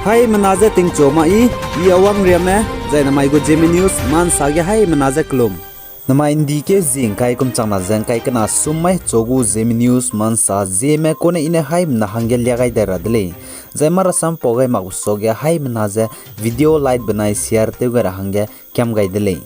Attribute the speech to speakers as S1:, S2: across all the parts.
S1: Hai menaza ting choma I awang riame zai namai go Zeme news man sage hai menaza klum. Nama indi ke zing kai kum changna zang kai kana sumai chogu Zeme news man sa Zeme kone ine hai na hangel yagai dara dele. Zai mara sam pogai ma usoge hai menaza video light banai share te gara hange kyam gai dele.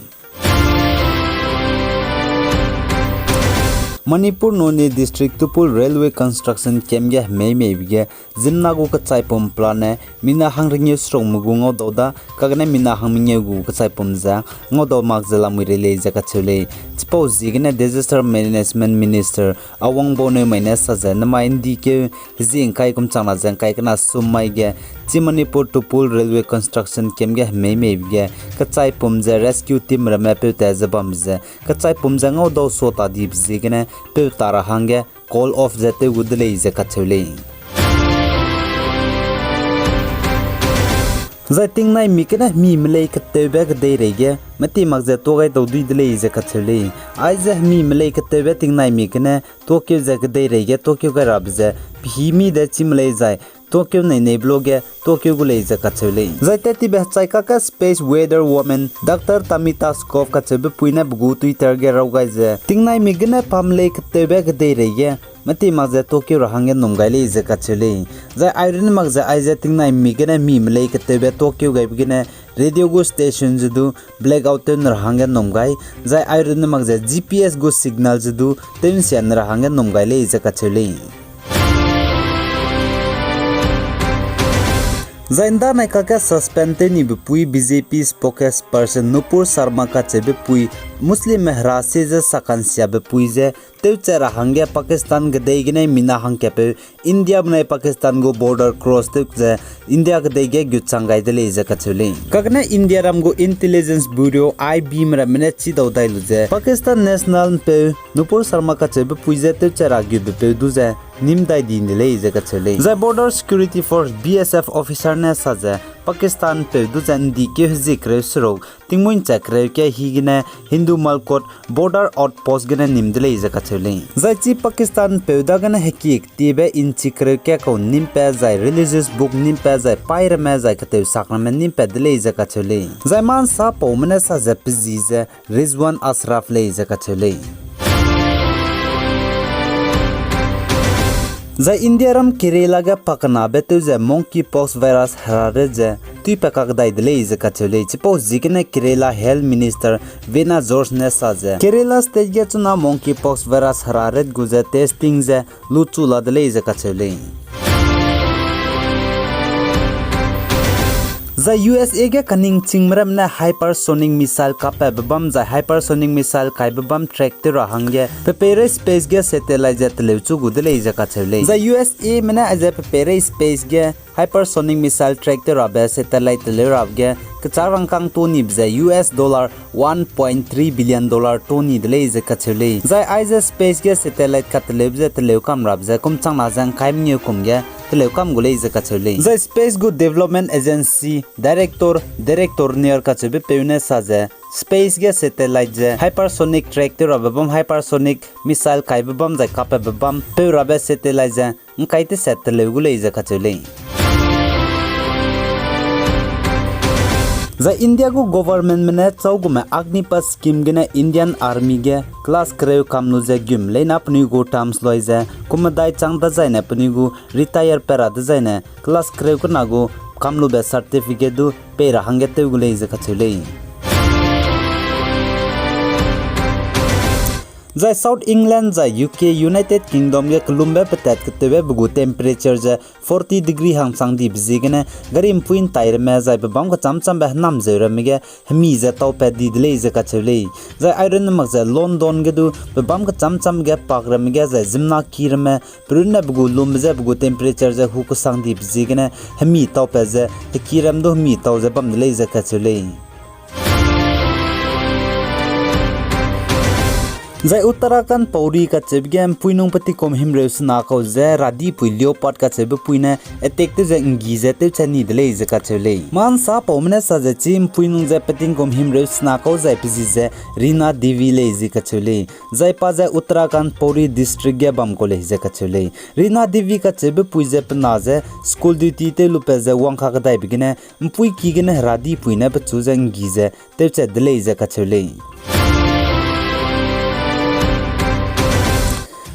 S1: Manipur Noni District Tupul Railway Construction Kemge Mei Bige Zimnagu Katsai Pum Plane Mina Hangring Strong Mugungo Doda Kagane Mina Hangmingu Katsai Pumza Ngodo Magzala Mirele Zakachule Tipo Zigane Disaster Management Minister Awang Bone Mainesa Nama Indike Zing Kai Kum Chana Zang Kai Kana Sumaige Manipur Tupul Railway Construction Kemge Mei Bige Katsai Pumza Rescue Team Ramapu Tazabamza Katsai Pumza Ngodo Sota Deep Zigane Pe tara hange call off jate gudle ize kachule Zating nai mikena mi mlei katebe gdei rege mati magze togai dawdui dle ize kachule aize mi mlei katebe ting nai mikena tokyo ze gdei rege tokyo ga rabze phimi de chimlei zai Tokyo nei bloge Tokyo gule ize kachule zaite ti behchai ka space weather woman Dr. Tamita Skov kachebe puina bugu Twitter ge rawgai ze tingnai migna pamle ktebe gdei rege mati magze Tokyo rahange nomgaile ize kachule zai iron magze aize tingnai migna mi mle ktebe Tokyo ga bigine radio go station judu blackout ten rahange nomgai zai iron magze GPS go signal judu tension rahange nomgaile ize kachule Zainda naikaka suspended ni bepui BJP spokesperson Nupur Sharma ka chebepui Muslim mehra se je sakansia bepui je teuchara hangya Pakistan gdei gne mina hangkepe India bnai Pakistan go border cross je India gdei ge gyutsangai dele je kachule kakne India ram go intelligence bureau IB mra mene chi dodai luje Pakistan national pe Nupur Sharma ka chebepui je teuchara gyu bepe duje nimdai din dele je kachule the border security force BSF officer ne saje Pakistan pe dujan di ke zikre sro tingmoin chakre ke higine Hindu malkot border outpost gene nimdele je kachule zachi Pakistan pe dagana hekik tibe inchikre ke ko nimpe zai religious book nimpe zai pair me zai kate sakramen nimpe dele je kachule zaiman sa pomne sa zepize Rizwan Asraf le je kachule Za India ram Kerala ga pakana betu za monkeypox virus harare za tui pakak dai dele ize kachule chipo zikne Kerala health minister Vena George ne saze Kerala state ga chuna monkeypox virus harare guza testing za luchula dele ize kachule The USA ge kaning chingmram na hypersonic missile kape babam za hypersonic missile kai babam track te rahangye pepere space ge satellite jet lewchu gudele ija ka chele the USA mena aje pepere space ge hypersonic missile track te rabe satellite le rabge kacharang kang to ni bza US dollar 1.3 billion dollar to ni dele ija ka chele the aje space ge satellite kat lebje te lewkam rabje kum changna jang kaim ni kumge Telekam gule ize kachule. The Space Good Development Agency Director near kachube peune saze. Space ge satellite je hypersonic tractor abam hypersonic missile kai babam ja kape babam peurabe satellite je nkaite satellite gule ize kachule. The India go government mene chaugume Agnipath scheme gene Indian army ge class kreu kamnu je gym leina pni go terms loize kumadai changda jaina pni go retire pera de jaina class kreu kuna go kamlu be certificate du pera hangete gule je kachule Zai South England zai UK United Kingdom ge Columbia petat ketebe bugu temperature je 40 degree hang sang di bzigene garim puin tair me zai babam ka chamcham be nam zera mege hmi je taw pe di dile je ka chule zai iron mak je London ge du babam ka chamcham ge pagra mege zai jimna kirme prunna bugu lum je bugu temperature je hu ko sang di bzigene hmi taw pe je kiram do hmi taw je bam dile je ka chule Zai Uttarakhand Pauri ka chebgam puinung pati kom himre usna ko ze radi pui leopard ka chebe puina attack te ze ngi ze te chani dele ze ka chele man sa pomne sa ze chim puinung ze pating kom himre usna ko ze pisi ze Rina Devi le ze ka chele zai pa ze Uttarakhand Pauri district ge bam ko le ze ka chele Rina Devi ka chebe pui ze pna ze school duty te lupe ze wang kha ga dai bigine pui ki gene radi puina pa chu ze ngi ze te che dele ze ka chele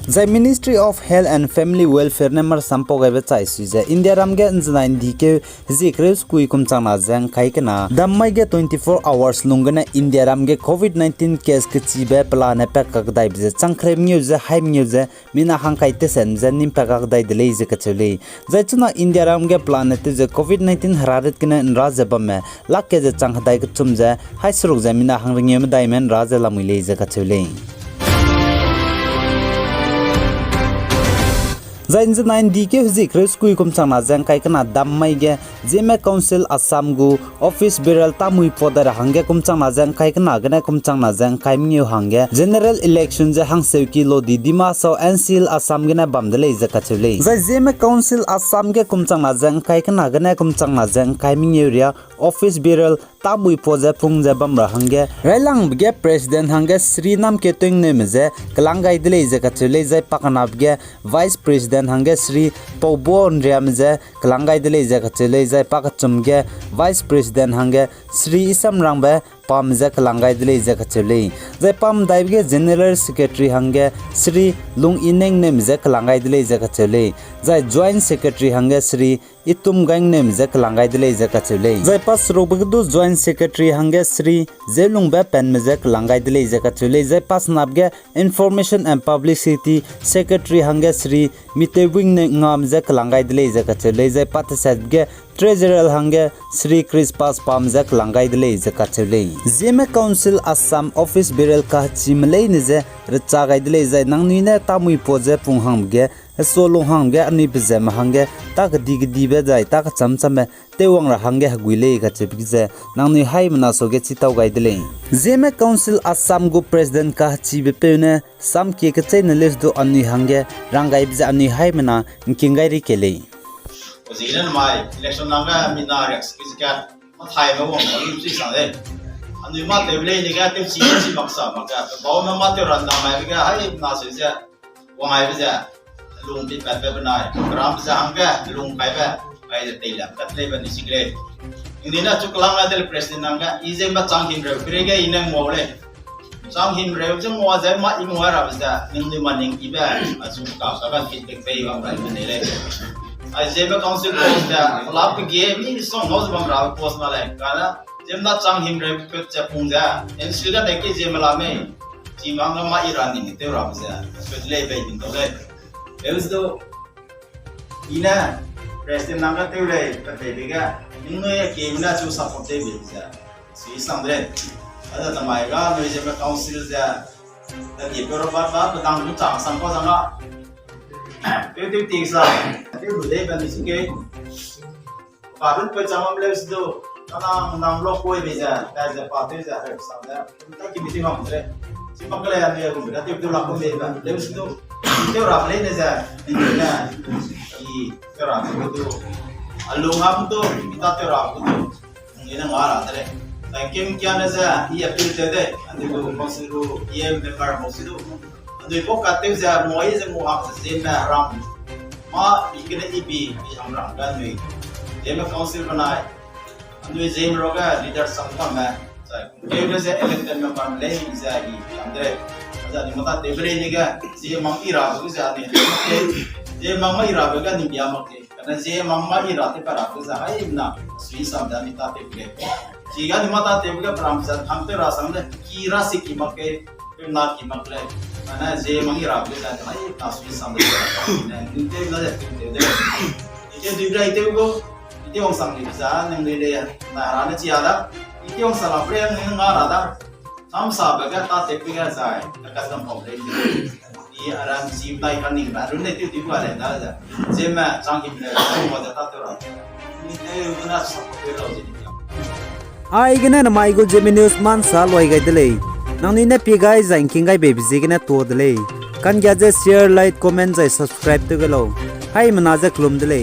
S1: The Ministry of Health and Family Welfare nemar sampogai chai suja India ramge nzna indike zikres kui kumchana jang khaikena dammai ge 24 hours lungana India ramge COVID-19 case ke chibe plane pak kakdai bje changkhrem news haim news mina hangkai te sen janim pak kakdai dele je kachule jaichuna India ramge plane te je COVID-19 hararet kena rajabame lakke je changhdai ke chumja haisruk jamina hangringem daimen rajalamile je kachule Zainz 9 DK Huzik Rescue Kumchana Zankai Kana Dammai ge Zeme Council Assam gu Office Biral Tamui Podar Hange Kumchana Zankai Kana Gana Kumchana Zankai Mnyu Hange General Election je Hang Seuki Lodi Dima so NCL Assam gena Bamdele Zakachule Zai Zeme Council Assam ge Kumchana Zankai Kana Gana Kumchana Zankai Mnyu ria Office Biral Tamui Poza Pungja Bamra Hange Railang ge President Hange Sri Nam Keteng Nemeze Kalangai Dele Zakachule Zai Pakanab ge Vice President Hange Sri Pobon Riamze Kalangai Dele Zakachule Zai Pakachumge Vice President Hange Sri Isam Rangbe Pamze Kalangai Dele Zakachule Zai Pam Daibge General Secretary Hange Sri Lung Ineng Nemze Kalangai Dele Zakachule Zai Joint Secretary Hange Sri Itum Gang Nemze Kalangai Dele Zakachule Zai Pas Robagdu Joint Secretary Hange Sri Zelungbe Penmeze Kalangai Dele Zakachule Zai Pas Nabge Information and Publicity Secretary Hange Sri Mitewing Ngamze Kalangai Dele Zakachule Zai Pat Sadge Treasurer Hange Sri Crispas Pamze Kalangai Dele Zakachule Zeme Council Assam Office Biral ka chimlei nize rchagai dele zai nangnuine tamui poje punghamge solo hangge ani bizem hange tak digdibe jai tak chamchame tewang ra hange haguile ka chepgize nangni haimna soge chitau gaidele Zeme Council Assam gu President ka chibe pene sam ke ke chain list do ani hange rangai bize ani haimna kingai ri kele
S2: Zinan mai election nanga minarex kizka mathai ma wong ali si sale anu ma table ni ga te chi chi maksa maka baw ma te ran na mai ga hai na se ja wong ai ja lung bi pat ba nai gram sa hanga lung pai ba ai te la kat le ba ni sigre indina chuklang adel president nanga ize ma chang hin re pre ga inang mo le chang hin re je mo ja ma ing wa ra ba ja ning ni ma ning iba asu ka ka fit te pe wa ba ni le Zeme Council post da lap ge mi song nos bam ra post na le kana jemna chang him re pet cha pungja en silga de ke jemla me ji mang ma irani ni te ra ba pet le be din to le eus do ina president nanga te le pet be ga ninno ye ke mina chu support te be ja si samre ada ta mai ga no Zeme Council ja da ke pero ba dang lu chang sang ko sang Itu tiga, itu boleh bagi sikit. Karun percama beliau itu, nang blok koi bisa, dah parti dah harus sama. Tak kini macam mana? Si maklum yang dia guna, itu laku dia. Beliau itu orang lain saja. Intinya, itu orang itu. Alungam tu kita terang itu, ini ngarah tadi. Tangkim kian saja, ia pilih tadi. Andi tu maksud tu, ia member maksud tu. Doi ko katte ja moi je mo hak se na ram ma ikene ibi yang ram kan ni Zeme Council banai doi Zeme roga leader sangka ma sai ke je election ma ban le ja hi andre aja ni mata tebre ni ga je mang ira bu ja ni je mang ma ira ga ni ya mak kana je mang ma ira te para bu ja ai na sui sam da ni ta te ple ji ga ni mata te ga pram sa tham te ra sam ne kira si ki mak ke na ki mak le Mana je mangi rabu sa ai taswi samde na inte na de ite dibra ite go ite ong samli sa nang le na rana chi ada ite ong sala pre nang ngara da sam sa ba ga ta te pi ga sai ta ka sam pom le ni aram si bai kan ning ba run ne ti ba le na da je ma chang ki le mo da ta te ra ni te u na sa ko le lo ji
S1: ai gana na mai go Zeme News man sa loi ga dele nang ni na pi gai zain king gai baby ji gena to dele kan gya je share like comment jai subscribe to galo hai mana je klum dele